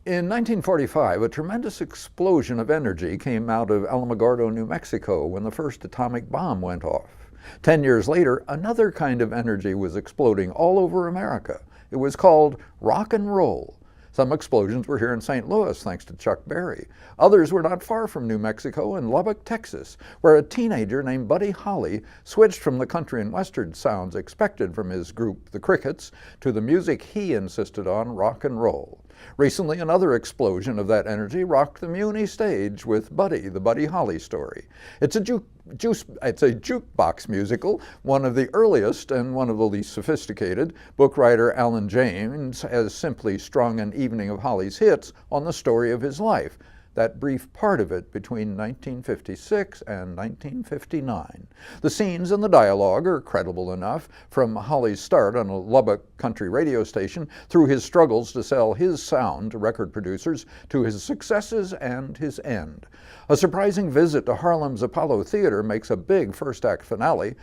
In 1945, a tremendous explosion of energy came out of Alamogordo, New Mexico, when the first atomic bomb went off. 10 years later, another kind of energy was exploding all over America. It was called rock and roll. Some explosions were here in St. Louis, thanks to Chuck Berry. Others were not far from New Mexico in Lubbock, Texas, where a teenager named Buddy Holly switched from the country and western sounds expected from his group, the Crickets, to the music he insisted on, rock and roll. Recently, another explosion of that energy rocked the Muny stage with Buddy, the Buddy Holly story. It's a jukebox musical, one of the earliest and one of the least sophisticated. Book writer Alan James has simply strung an evening of Holly's hits on the story of his life, that brief part of it between 1956 and 1959. The scenes and the dialogue are credible enough, from Holly's start on a Lubbock country radio station, through his struggles to sell his sound to record producers, to his successes and his end. A surprising visit to Harlem's Apollo Theater makes a big first-act finale,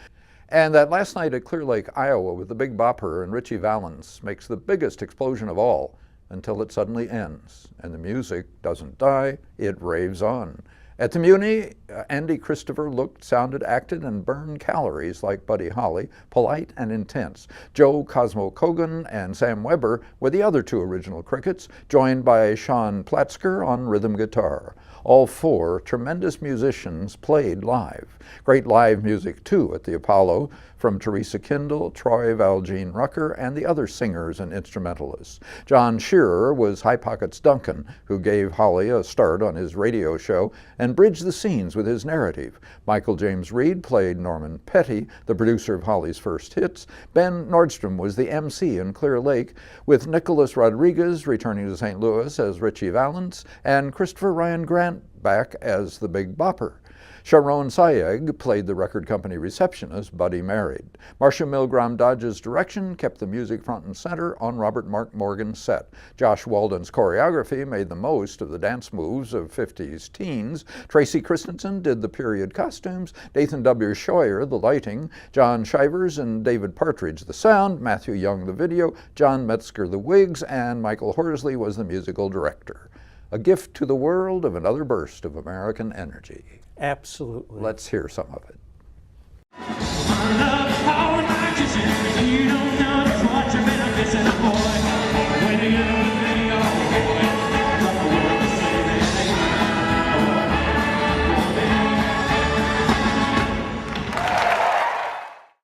and that last night at Clear Lake, Iowa, with the Big Bopper and Ritchie Valens makes the biggest explosion of all, until it suddenly ends, and the music doesn't die, it raves on. At the Muny, Andy Christopher looked, sounded, acted, and burned calories like Buddy Holly, polite and intense. Joe Cosmo Kogan and Sam Weber were the other two original Crickets, joined by Sean Platzker on rhythm guitar. All four tremendous musicians played live. Great live music, too, at the Apollo, from Teresa Kindle, Troy Valjean Rucker, and the other singers and instrumentalists. John Shearer was High Pockets Duncan, who gave Holly a start on his radio show and bridged the scenes with his narrative. Michael James Reed played Norman Petty, the producer of Holly's first hits. Ben Nordstrom was the MC in Clear Lake, with Nicholas Rodriguez returning to St. Louis as Ritchie Valens, and Christopher Ryan Grant back as the Big Bopper. Sharon Sayegh played the record company receptionist, Buddy Married. Marcia Milgram Dodge's direction kept the music front and center on Robert Mark Morgan's set. Josh Walden's choreography made the most of the dance moves of 50s teens. Tracy Christensen did the period costumes, Nathan W. Scheuer the lighting, John Shivers and David Partridge the sound, Matthew Young the video, John Metzger the wigs, and Michael Horsley was the musical director. A gift to the world of another burst of American energy. Absolutely. Let's hear some of it.